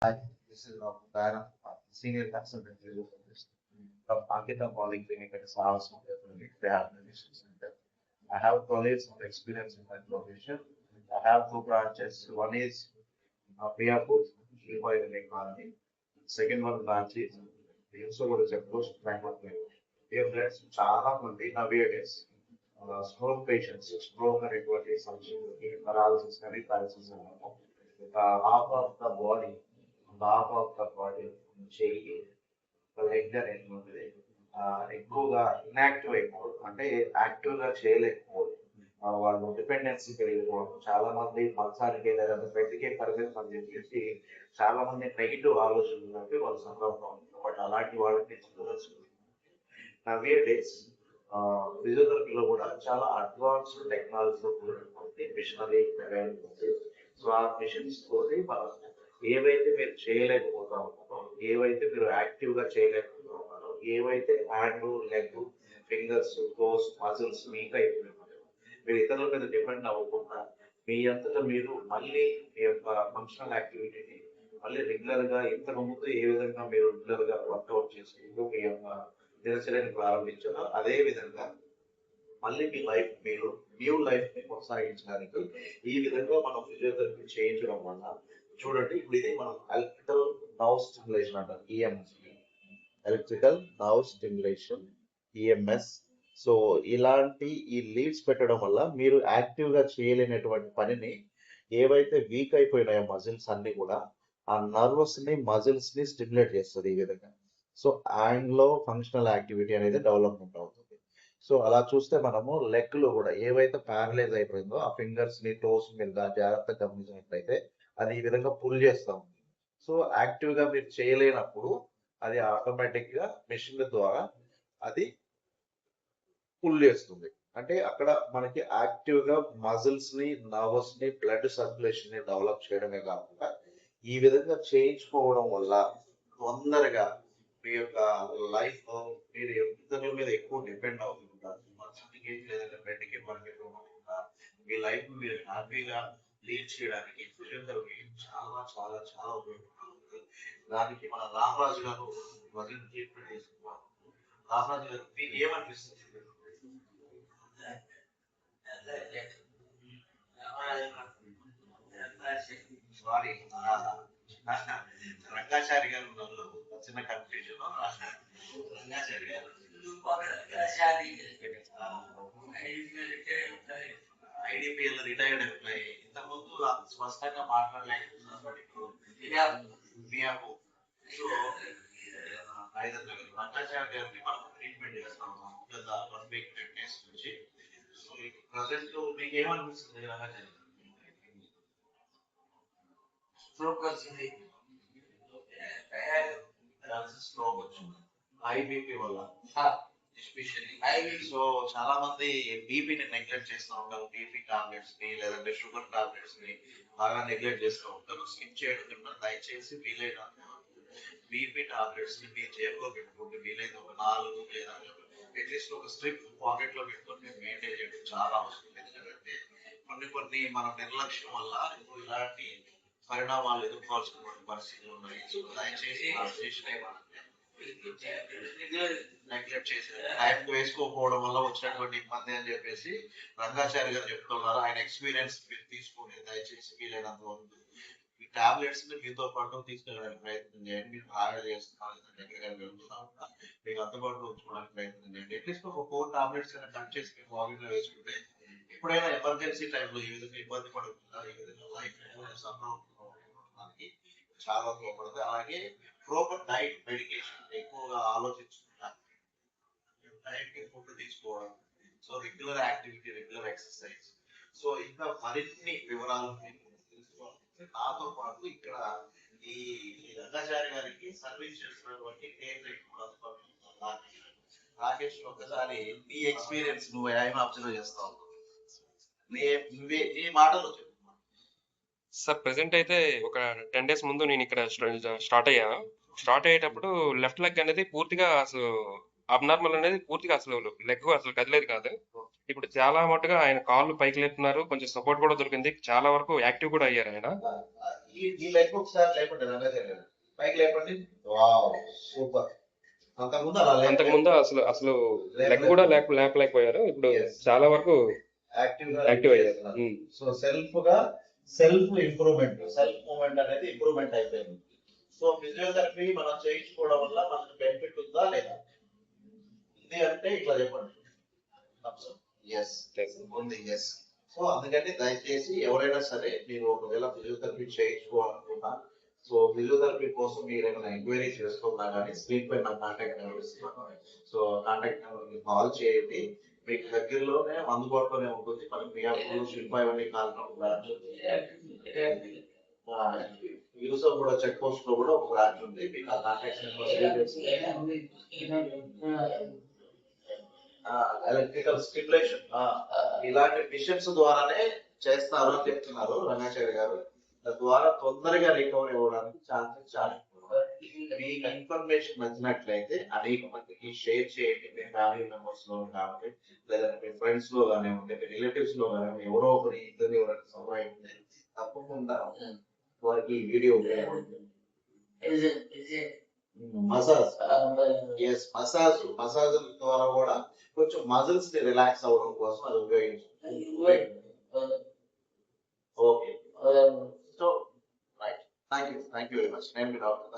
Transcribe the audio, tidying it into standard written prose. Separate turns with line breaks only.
Hi, this is Dr. Karan, Senior Consultant Physiotherapist from Ankita Polyclinic at SARS Rehabilitation Center. I have 12 years of experience in that profession. I have two branches. One is Priyapur, Shrihoy Economy. Second one branch is Yusuf Coast Bangalore. Here, there's Chala Mundi nowadays. Stroke patients, stroke అనేటువంటి సమస్యలకి paralysis కానీ paralysis అన్నాము. Half of the body, half of the body చెయ్యి leg అనేది ఉంటుంది. ఎక్కువగా inactive అయిపోవడం అంటే యాక్టివ్ గా చేయలేకపోవడం. వాళ్ళు డిపెండెన్సీ పెరిగిపోవడం. చాలా మంది మంచానికి లేదా బెడ్కే పరిమితం అని చెప్పేసి చాలా మంది నెగిటివ్ ఆలోచనలకి వాళ్ళు సఫర్ అవుతా ఉంటారు. బట్ అలాంటి వాళ్ళకి నవే డేస్ ఫిజియోథెరపీలో కూడా చాలా అడ్వాన్స్డ్ టెక్నాలజీతో కూడినటువంటి మిషనరీ ఉంది. సో ఆ మిషన్స్ తోటి మనం ఏవైతే మీరు చేయలేకపోతా ఉన్నారో, ఏవైతే మీరు యాక్టివ్ గా చేయలేకపోతా ఉన్నారో, ఏవైతే hand, leg, fingers, toes, muscles weak అయిపోయినారో, మీరు ఇతరుల మీద డిపెండ్ అవ్వకుండా మీ అంతటా మీరు మళ్ళీ మీ యొక్క ఫంక్షనల్ యాక్టివిటీని మళ్ళీ రెగ్యులర్ గా ఇంతకు ముందు ఏ విధంగా మీరు రెగ్యులర్ గా వర్కౌట్ చేసుకుంటూ మీ యొక్క దినచర్యని ప్రారంభించారో అదే విధంగా మళ్ళీ మీ లైఫ్ మీరు న్యూ లైఫ్ ని కొనసాగించడానికి ఈ విధంగా మనం ఫిజియోథెరపీ చేయించడం వల్ల చూడండి, ఇప్పుడు ఇది మనం ఎలక్ట్రికల్ నర్వ్ స్టిమ్యులేషన్ అంటారు, EMS, electrical nerve stimulation, EMS. So ఇలాంటి ఈ లీడ్స్ పెట్టడం వల్ల మీరు యాక్టివ్ గా చేయలేనటువంటి పనిని ఏవైతే వీక్ అయిపోయినాయో మజిల్స్ అన్ని కూడా ఆ నర్వస్ ని మజిల్స్ ని స్టిమ్యులేట్ చేస్తుంది ఈ విధంగా. సో హ్యాండ్ లో ఫంక్షనల్ యాక్టివిటీ అనేది డెవలప్మెంట్ అవుతుంది. సో అలా చూస్తే మనము లెగ్ లో కూడా ఏవైతే ప్యారలైజ్ అయిపోయిందో ఆ ఫింగర్స్ ని టోస్ మీద జాగ్రత్తగా గమనించినట్లయితే అది ఈ విధంగా పుల్ చేస్తా ఉంది. సో యాక్టివ్ గా మీరు చేయలేనప్పుడు అది ఆటోమేటిక్ గా మెషిన్ ద్వారా అది పుల్ చేస్తుంది. అంటే అక్కడ మనకి యాక్టివ్ గా మజిల్స్ ని, నర్వస్ ని, బ్లడ్ సర్క్యులేషన్ ని డెవలప్ చేయడమే కాకుండా ఈ విధంగా చేయించుకోవడం వల్ల తొందరగా మీ యొక్క లైఫ్ మీరు ఇతరుల మీద ఎక్కువ డిపెండ్ అవుతుంటారు. మంచికి లేదంటే బయటికి పరిగెత్తకుండా మీ లైఫ్ మీరు హ్యాపీగా లీడ్ చేయడానికి ఫిజియోథెరపీ చాలా చాలా చాలా ఉపయోగపడుతుంది. దానికి మన రామరాజు గారు మరింత ట్రీట్మెంట్ తీసుకున్నారు. రామరాజు గారు మీకు ఏమనిపిస్తుంది? సారీ, రంగాచారి గారు ఉన్నారు, చిన్న కన్ఫ్యూజన్. రంగాచారి గారు ఐడిపిఎల్ రిటైర్డ్ ఎంప్లాయీ. ఇంతకుముందు స్పష్టంగా మాట్లాడలేకపోతున్నాను. సో రంగాచారి గారిని మనం ట్రీట్మెంట్ చేస్తాం గత 1 వీక్ 10 days నుంచి. సో ప్రజెంట్ మీకు ఏమనిపిస్తుంది రంగాచారి? స్ట్రోక్ వచ్చింది, స్ట్రోక్ వచ్చింది ఐబీపీ వల్ల ఎస్పెషల్లీ. సో చాలా మంది బీపీని నెగ్లెక్ట్ చేస్తూ ఉంటారు. బీపీ టాబ్లెట్స్ ని లేదంటే షుగర్ టాబ్లెట్స్ ని బాగా నెగ్లెక్ట్ చేస్తూ ఉంటారు. స్కిప్ చేయడం కన్నా దయచేసి వీలైన బీపీ టాబ్లెట్స్ ని మీ జేబులో పెట్టుకోండి. వీలైతే ఒక 4 లేదా అట్లీస్ట్ ఒక స్ట్రిప్ పాకెట్ లో పెట్టుకొని మెయింటైన్ చేయడం చాలా అవసరం. ఎందుకంటే కొన్ని మన నిర్లక్ష్యం వల్ల ఇలాంటి పరిణామాలు ఎదుర్కోవాల్సిన పరిస్థితులు ఉన్నాయి. సో దయచేసి నెగ్లెక్ట్ చేసి టైం వేసుకోకపోవడం వల్ల వచ్చినటువంటి ఇబ్బంది అని చెప్పేసి రంగాచారి గారు చెప్తున్నారు. ఆయన ఎక్స్పీరియన్స్ మీరు తీసుకోండి దయచేసి వీలైనంత వరకు. ఈ టాబ్లెట్స్ ని మీతో పాటు తీసుకెళ్ళడానికి ప్రయత్నం చేయండి. మీరు ట్రావెల్ చేస్తున్నారు, మీకు అందుబాటులో ఉంచుకోవడానికి ప్రయత్నం చేయండి. అట్లీస్ట్ ఒక 4 టాబ్లెట్స్ కట్ చేసి మీరు వాకింగ్ వేసుకుంటే ఎప్పుడైనా ఎమర్జెన్సీ టైంలో ఈ విధంగా ఇబ్బంది పడుతుందా, ఈ విధంగా లైఫ్ చాలా ఉపయోగపడుతుంది. అలాగే ప్రోపర్ డైట్, మెడికేషన్ ఎక్కువగా ఆలోచించుకుంటా డైట్ ఫుడ్ తీసుకోవడం, so regular activity, regular exercise. So ఇంకా మరిన్ని వివరాలు తెలుసుకోవాలి. నాతో పాటు ఇక్కడ ఈ రంగాచారి గారికి సర్వీస్ చేస్తున్నటువంటి రాకేష్, ఒకసారి నీ ఎక్స్పీరియన్స్ నువ్వు ఏమైనా అబ్జర్వ్ చేస్తావు, నీ మాటలు చెప్పు.
సార్ ప్రెసెంట్ అయితే ఒక 10 days ముందు నేను ఇక్కడ స్టార్ట్ అయ్యాను. స్టార్ట్ అయ్యేటప్పుడు లెఫ్ట్ లెగ్ అనేది పూర్తిగా అసలు అబ్నార్మల్ అనేది పూర్తిగా అసలు లెగ్ అసలు కదిలేదు కాదు. ఇప్పుడు చాలా మట్టుగా ఆయన కాళ్ళు పైకి లేపుతున్నారు, కొంచెం సపోర్ట్ కూడా దొరికింది, చాలా వరకు యాక్టివ్ కూడా అయ్యారు ఆయన.
ఈ లెగ్ ఒకసారి లేపండి రంగతే లేదు పైకి లేపండి వావ్ సూపర్ అంతకుముందు అలా
అంతకుముందు అసలు అసలు లెగ్ కూడా లేపలేకపోయారు. ఇప్పుడు చాలా వరకు యాక్టివ్ అయ్యారు.
So self improvement self movement అనేది ఇంప్రూవ్మెంట్ అయిపోయింది. సో ఫిజియోథెరపీ మనం చేయించుకోవడం వల్ల మనకు బెనిఫిట్ ఉందా లేదా ఉంది అంటే ఇట్లా చెప్పండి. ఎస్ ఉంది ఎస్. సో అందుకని దయచేసి ఎవరైనా సరే మీరు ఒకవేళ ఫిజియోథెరపీ చేయించుకోవాలనుకున్నా సో ఫిజియోథెరపీ కోసం మీరు ఏమైనా ఎంక్వైరీ చేసుకున్నా కానీ స్క్రీన్ పై నా కాంటాక్ట్ నెంబర్ ఇస్తున్నాను. సో కాంటాక్ట్ నెంబర్ కి కాల్ చేయండి. మీకు దగ్గరలోనే అందుబాటులోనే ఉంటుంది. మనకి మియాపూర్ శిల్ప ఇవన్నీ కాలినప్పుడు బ్రాంచ్ యూసఫ్ కూడా చెక్ పోస్ట్ లో కూడా ఒక బ్రాంచ్ ఉంది. మీకు ఆ కాంటాక్ట్ నెంబర్ ఎలక్ట్రికల్ స్టిమ్యులేషన్ ఇలాంటి మిషన్స్ ద్వారానే చేస్తారు అని చెప్తున్నారు రంగాచార్య గారు. ద్వారా తొందరగా రికవరీ అవ్వడానికి ఛాన్సెస్ చాలా ఎక్కువ. మీకు ఇన్ఫర్మేషన్ నచ్చినట్లయితే అనేక మందికి షేర్ చేయండి. మీ ఫ్యామిలీ మెంబర్స్ లో కావాలి లేదా మీ ఫ్రెండ్స్ లో కానివ్వండి మీ రిలేటివ్స్ లో కానివ్వండి ఎవరో ఒకరి ఇద్దరు ఎవరైనా సఫర్ అయితే తప్పకుండా వారికి ఈ వీడియో ఉపయోగపడుతుంది. మసాజ్ ద్వారా కూడా కొంచెం మజిల్స్ ని రిలాక్స్ అవ్వడం కోసం అది ఉపయోగించు. Okay so right thank you very much. నేను మీ డాక్టర్